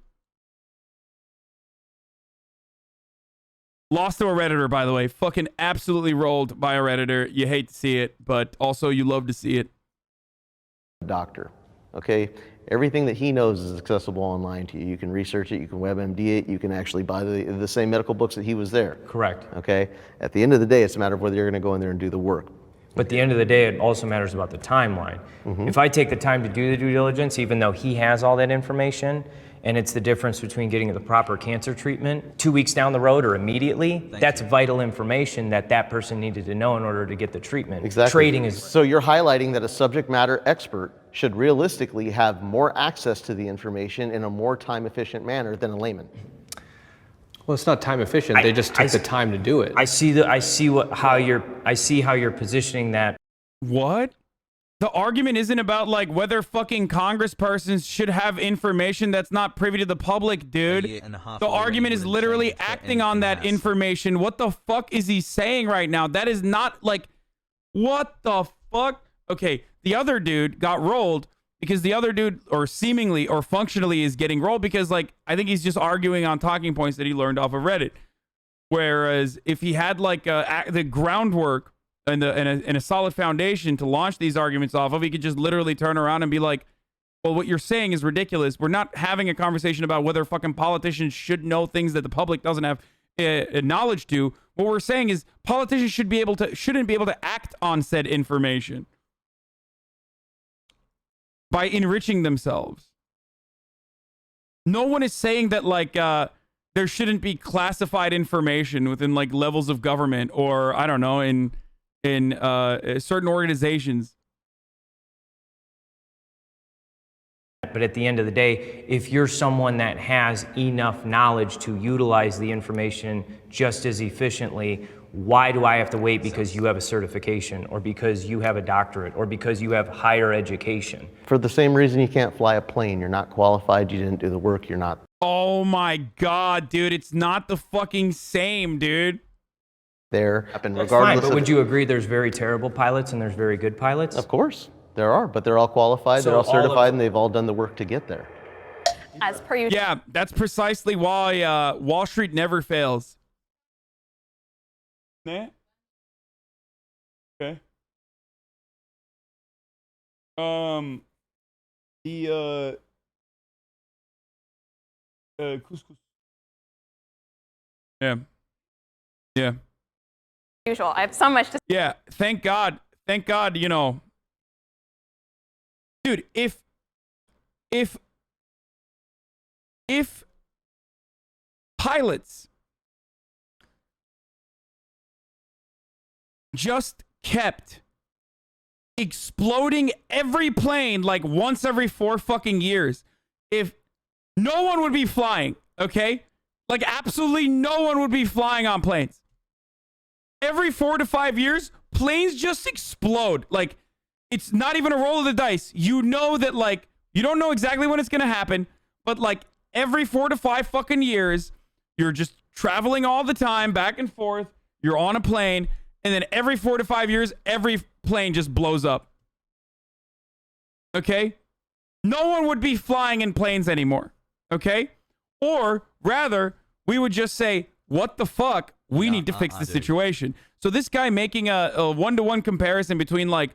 Lost to a Redditor, by the way. Fucking absolutely rolled by a Redditor. You hate to see it, but also you love to see it. Doctor, okay? Everything that he knows is accessible online to you. You can research it, you can WebMD it, you can actually buy the same medical books that he was there. Correct. Okay? At the end of the day, it's a matter of whether you're going to go in there and do the work. But at the end of the day, it also matters about the timeline. If I take the time to do the due diligence, even though he has all that information, and it's the difference between getting the proper cancer treatment 2 weeks down the road or immediately, that's vital information that that person needed to know in order to get the treatment. Exactly. Trading is... So you're highlighting that a subject matter expert should realistically have more access to the information in a more time-efficient manner than a layman. Well, it's not time efficient. They just took the time to do it. I see how you're positioning that. What? The argument isn't about like whether fucking congresspersons should have information that's not privy to the public, dude. The argument is literally acting on that information. What the fuck is he saying right now? That is not like, what the fuck? Okay, the other dude got rolled because the other dude, or seemingly or functionally, is getting rolled because, like, I think he's just arguing on talking points that he learned off of Reddit. Whereas if he had like the groundwork and a solid foundation to launch these arguments off of, he could just literally turn around and be like, well, what you're saying is ridiculous. We're not having a conversation about whether fucking politicians should know things that the public doesn't have knowledge to. What we're saying is politicians shouldn't be able to act on said information by enriching themselves. No one is saying that like there shouldn't be classified information within like levels of government, or I don't know, in certain organizations. But at the end of the day, if you're someone that has enough knowledge to utilize the information just as efficiently, why do I have to wait because you have a certification, or because you have a doctorate, or because you have higher education? For the same reason you can't fly a plane. You're not qualified, you didn't do the work, you're not. Oh my God, dude, it's not the fucking same, dude. There, and That's fine, but would you agree there's very terrible pilots and there's very good pilots? Of course, there are, but they're all qualified, they're all certified, and they've all done the work to get there. As per usual. Yeah, that's precisely why Wall Street never fails. Nah. Okay. Couscous. Yeah. Yeah. Usual. I have so much to. Yeah. Thank God. Thank God. You know, dude. If pilots just kept exploding every plane like once every 4 fucking years, if no one would be flying, okay? Like absolutely no one would be flying on planes. Every 4 to 5 years, planes just explode. Like, it's not even a roll of the dice. You know that, like, you don't know exactly when it's going to happen, but like every 4 to 5 fucking years, You're just traveling all the time, back and forth. You're on a plane, and then every 4 to 5 years, every plane just blows up. Okay? No one would be flying in planes anymore. Okay? Or rather, we would just say, what the fuck? We need to fix the situation. So this guy making a one-to-one comparison between like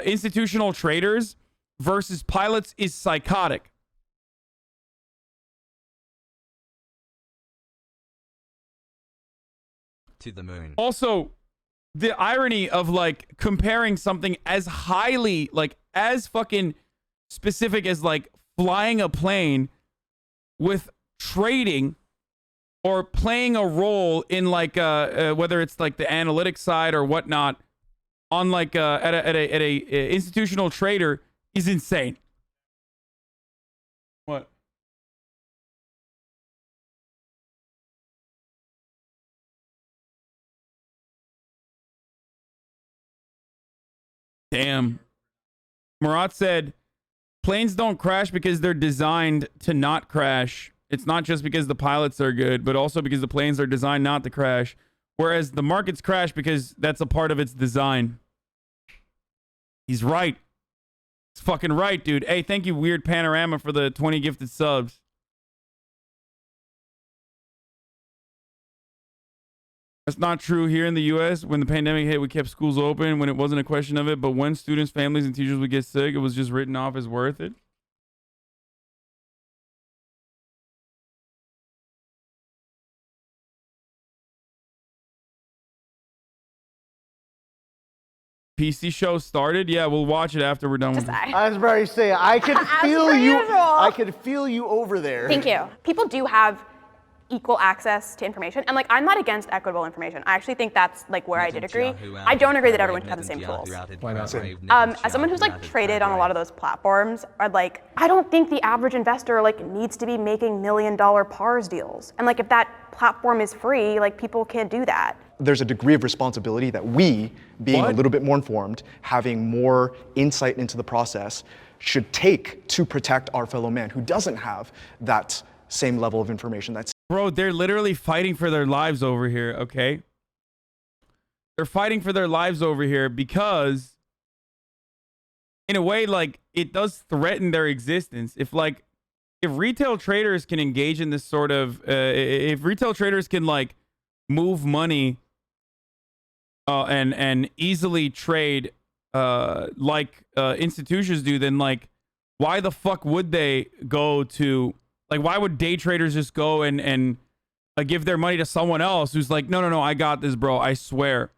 institutional traders versus pilots is psychotic. To the moon. Also, the irony of like comparing something as highly, like as fucking specific as like flying a plane with trading or playing a role in like whether it's like the analytics side or whatnot on like at a institutional trader is insane. What? Damn. Murat said, planes don't crash because they're designed to not crash. It's not just because the pilots are good, but also because the planes are designed not to crash. Whereas the markets crash because that's a part of its design. He's right. He's fucking right, dude. Hey, thank you, Weird Panorama, for the 20 gifted subs. That's not true here in the U.S. When the pandemic hit, we kept schools open when it wasn't a question of it. But when students, families, and teachers would get sick, it was just written off as worth it. PC show started? Yeah, we'll watch it after we're done with it. I was about to say, I could feel you. I could feel you over there. Thank you. People do have equal access to information, and like I'm not against equitable information. I actually think that's like where I did agree. I don't agree that everyone should have the same tools. Why not? As someone who's like traded on a lot of those platforms, I don't think the average investor like needs to be making $1 million pars deals. And like if that platform is free, like people can't do that. There's a degree of responsibility that we, being a little bit more informed, having more insight into the process, should take to protect our fellow man who doesn't have that same level of information. Bro, they're literally fighting for their lives over here, okay? They're fighting for their lives over here because, in a way, like, it does threaten their existence. If retail traders can engage in this sort of, if retail traders can, like, move money and easily trade like institutions do, then, like, why the fuck would they go to... Like, why would day traders just go and give their money to someone else who's like, no, I got this, bro. I swear.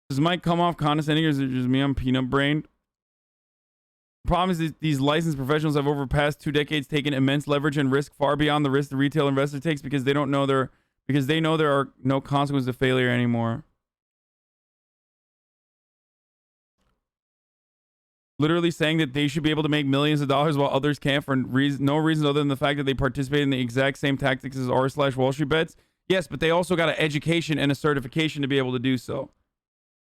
Does Mike come off condescending, or is it just me? I'm peanut brained. The problem is that these licensed professionals have over the past 2 decades taken immense leverage and risk far beyond the risk the retail investor takes because they know there are no consequences of failure anymore. Literally saying that they should be able to make millions of dollars while others can't for no reason other than the fact that they participate in the exact same tactics as r/Wall Street bets. Yes, but they also got an education and a certification to be able to do so.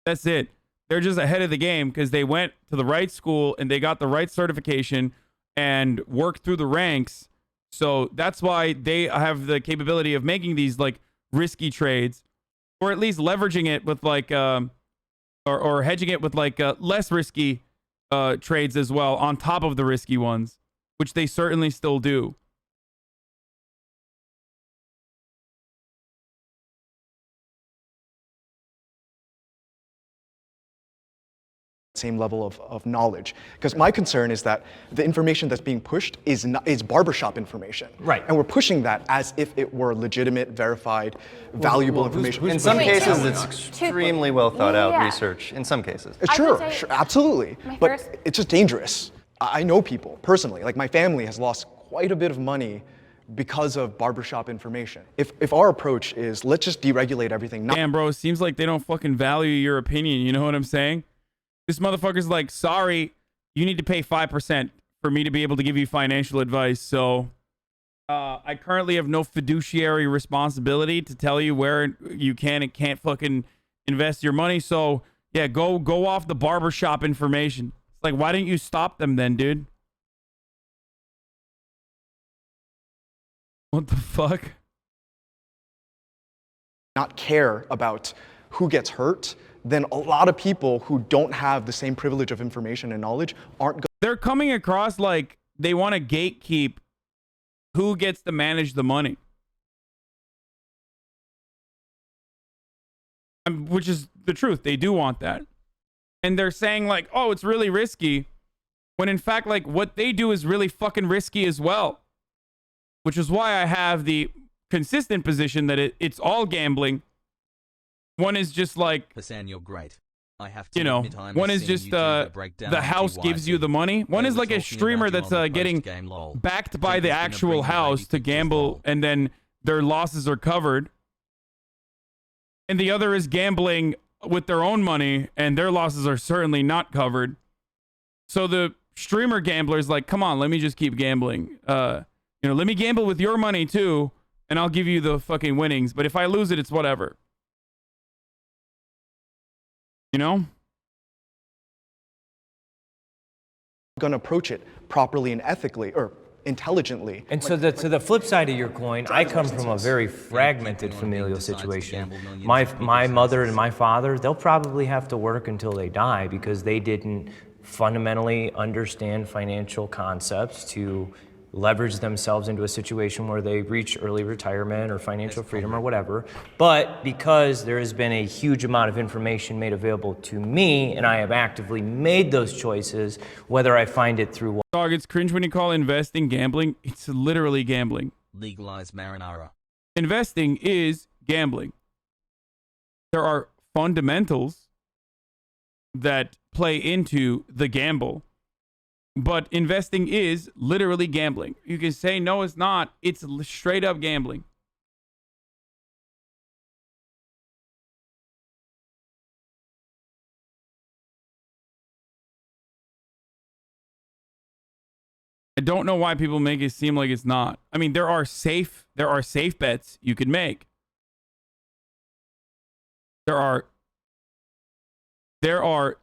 That's it. They're just ahead of the game because they went to the right school and they got the right certification and worked through the ranks. So that's why they have the capability of making these like risky trades, or at least leveraging it with like or hedging it with like less risky trades as well on top of the risky ones, which they certainly still do. Same level of knowledge, because my concern is that the information that's being pushed is barbershop information, right? And we're pushing that as if it were legitimate, verified, valuable information. In some cases, it's extremely well thought out research. In some cases, sure, absolutely, but it's just dangerous. I know people personally, like my family has lost quite a bit of money because of barbershop information. If our approach is let's just deregulate everything. Damn, bro, it seems like they don't fucking value your opinion. You know what I'm saying? This motherfucker's like, sorry, you need to pay 5% for me to be able to give you financial advice. So I currently have no fiduciary responsibility to tell you where you can and can't fucking invest your money. So Yeah, go off the barbershop information. It's like, why didn't you stop them then, dude? What the fuck? Not care about who gets hurt, then a lot of people who don't have the same privilege of information and knowledge aren't going. They're coming across like they want to gatekeep who gets to manage the money. Which is the truth. They do want that. And they're saying like, oh, it's really risky. When in fact, like what they do is really fucking risky as well. Which is why I have the consistent position that it's all gambling. One is just like, Hassan, you're great. I have to you know, admit I'm one is seeing just you do the breakdown the house gives you the money. One They is were like a talking streamer about you that's on the getting post-game lol. backed by Think the he's gonna actual bring the house baby to gamble, and then their losses are covered. And the other is gambling with their own money, and their losses are certainly not covered. So the streamer gambler is like, come on, let me just keep gambling. You know, let me gamble with your money too, and I'll give you the fucking winnings. But if I lose it, it's whatever. You know? Gonna approach it properly and ethically, or intelligently. And so to the flip side of your coin, I come from a very fragmented familial situation. My mother and my father, they'll probably have to work until they die because they didn't fundamentally understand financial concepts to leverage themselves into a situation where they reach early retirement or financial freedom or whatever. But because there has been a huge amount of information made available to me, and I have actively made those choices, whether I find it through... Dog, it's cringe when you call investing gambling. It's literally gambling. Legalize marinara. Investing is gambling. There are fundamentals that play into the gamble. But investing is literally gambling. You can say, no, it's not. It's straight up gambling. I don't know why people make it seem like it's not. I mean, there are safe bets you could make. There are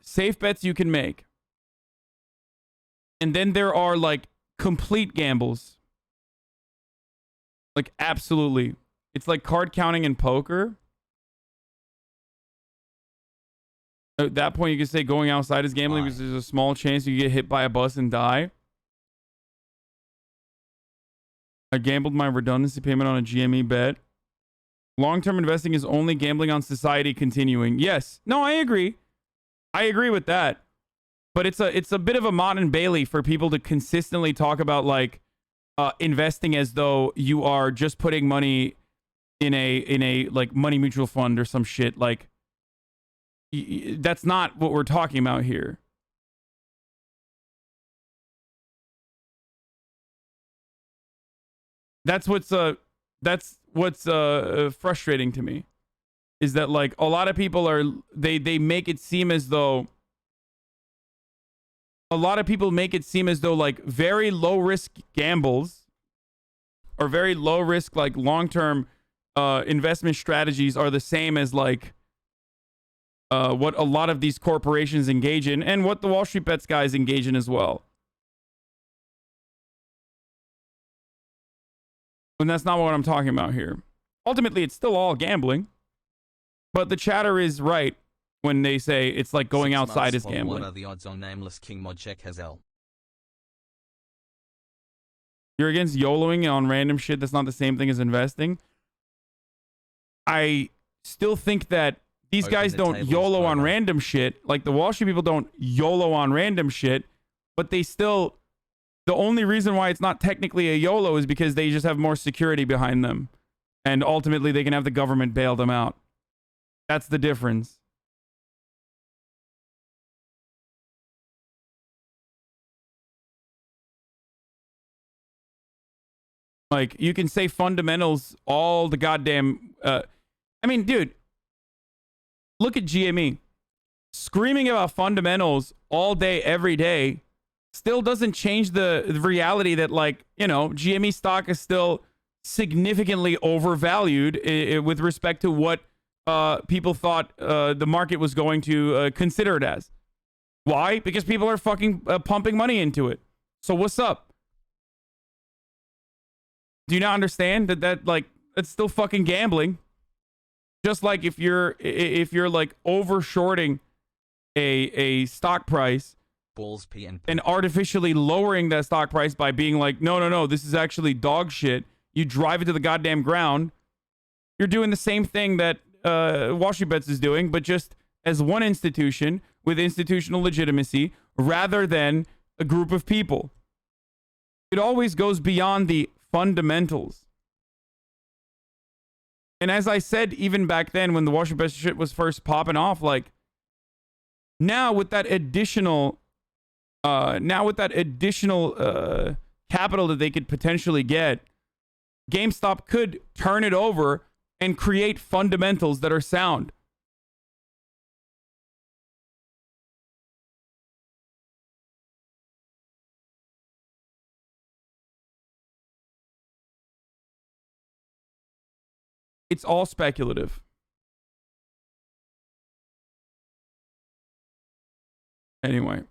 safe bets you can make. And then there are like complete gambles. Like absolutely. It's like card counting in poker. At that point you can say going outside is gambling because there's a small chance you get hit by a bus and die. I gambled my redundancy payment on a GME bet. Long-term investing is only gambling on society continuing. Yes. No, I agree. I agree with that. But it's a bit of a Mott and Bailey for people to consistently talk about like investing as though you are just putting money in a like money mutual fund or some shit. Like that's not what we're talking about here. That's what's frustrating to me, is that like a lot of people are they make it seem as though like very low risk gambles or very low risk like long-term investment strategies are the same as like what a lot of these corporations engage in and what the Wall Street Bets guys engage in as well. And that's not what I'm talking about here. Ultimately, it's still all gambling. But the chatter is right when they say it's like going outside is gambling. What are the odds on nameless King Mod check Hazel? You're against YOLOing on random shit that's not the same thing as investing. I still think that these guys don't YOLO on random shit. Like the Wall Street people don't YOLO on random shit. But they still... The only reason why it's not technically a YOLO is because they just have more security behind them. And ultimately, they can have the government bail them out. That's the difference. Like, you can say fundamentals all the goddamn... I mean, dude, look at GME. Screaming about fundamentals all day, every day, still doesn't change the reality that, like, you know, GME stock is still significantly overvalued with respect to what people thought the market was going to consider it as. Why? Because people are fucking pumping money into it. So what's up? Do you not understand that like it's still fucking gambling? Just like if you're like over shorting a stock price balls pee and artificially lowering that stock price by being like, no, this is actually dog shit. You drive it to the goddamn ground. You're doing the same thing that Wall Street Bets is doing, but just as one institution with institutional legitimacy rather than a group of people. It always goes beyond the fundamentals. And as I said, even back then when the Wall Street Bets shit was first popping off, like now with that additional capital that they could potentially get, GameStop could turn it over and create fundamentals that are sound. It's all speculative. Anyway.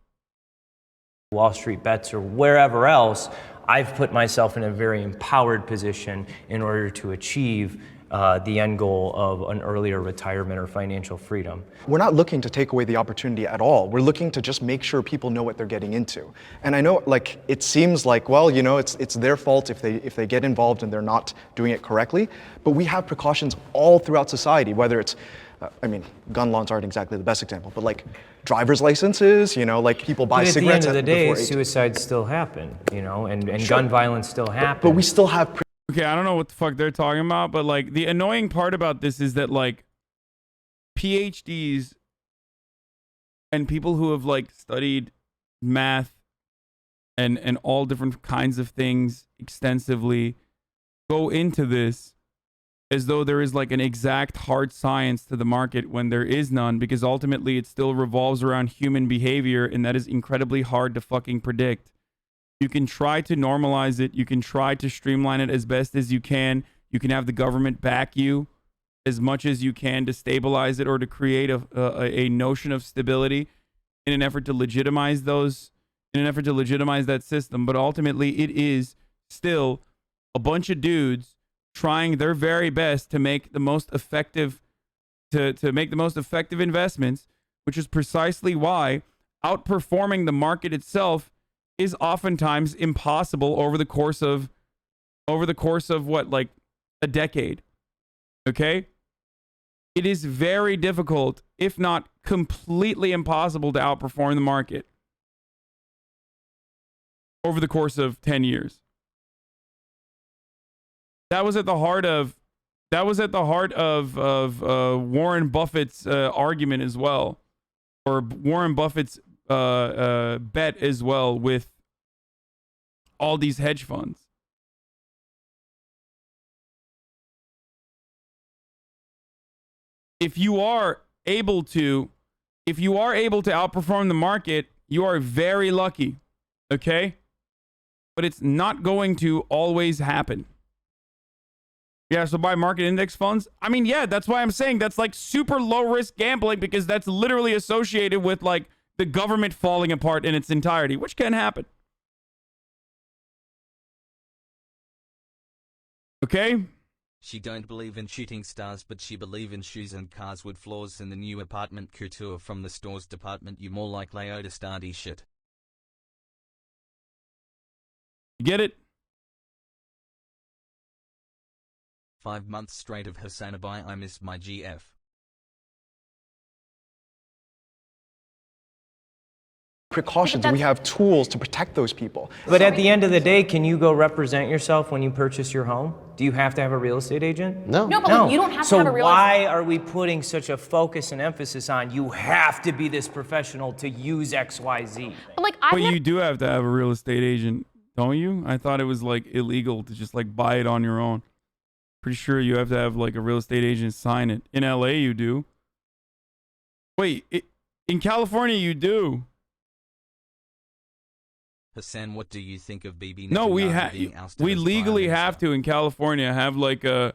Wall Street Bets or wherever else, I've put myself in a very empowered position in order to achieve the end goal of an earlier retirement or financial freedom. We're not looking to take away the opportunity at all. We're looking to just make sure people know what they're getting into. And I know, like, it seems like, well, you know, it's their fault if they get involved and they're not doing it correctly. But we have precautions all throughout society, whether it's, I mean, gun laws aren't exactly the best example, but like driver's licenses, you know, like people buy cigarettes. But at the end of the day, suicides still happen, you know, and sure, gun violence still happens. But we still have. Okay, I don't know what the fuck they're talking about, but like the annoying part about this is that like PhDs and people who have like studied math and all different kinds of things extensively go into this as though there is like an exact hard science to the market when there is none, because ultimately it still revolves around human behavior, and that is incredibly hard to fucking predict. You can try to normalize it. You can try to streamline it as best as you can. You can have the government back you as much as you can to stabilize it or to create a notion of stability in an effort to legitimize that system. But ultimately, it is still a bunch of dudes trying their very best to make the most effective investments, which is precisely why outperforming the market itself is oftentimes impossible over the course of what, like a decade. Okay? It is very difficult, if not completely impossible, to outperform the market over the course of 10 years. That was at the heart of Warren Buffett's argument as well, or Warren Buffett's bet as well with all these hedge funds. If you are able to outperform the market, you are very lucky, okay? But it's not going to always happen. Yeah, so buy market index funds. I mean, yeah, that's why I'm saying that's like super low risk gambling, because that's literally associated with like the government falling apart in its entirety, which can happen. Okay? She don't believe in shooting stars, but she believe in shoes and cars with floors in the new apartment couture from the stores department. You more like Leota Stardy shit. You get it? 5 months straight of Hasanabi. I miss my GF. Precautions. We have tools to protect those people. But at the end of the day, can you go represent yourself when you purchase your home? Do you have to have a real estate agent? No, but like, you don't have to have a real estate. So why are we putting such a focus and emphasis on you have to be this professional to use XYZ? But like, you do have to have a real estate agent, don't you? I thought it was like illegal to just like buy it on your own. Pretty sure you have to have like a real estate agent sign it. In LA, you do. Wait, in California, you do. Hassan, what do you think of BB? No, we legally have to in California have like a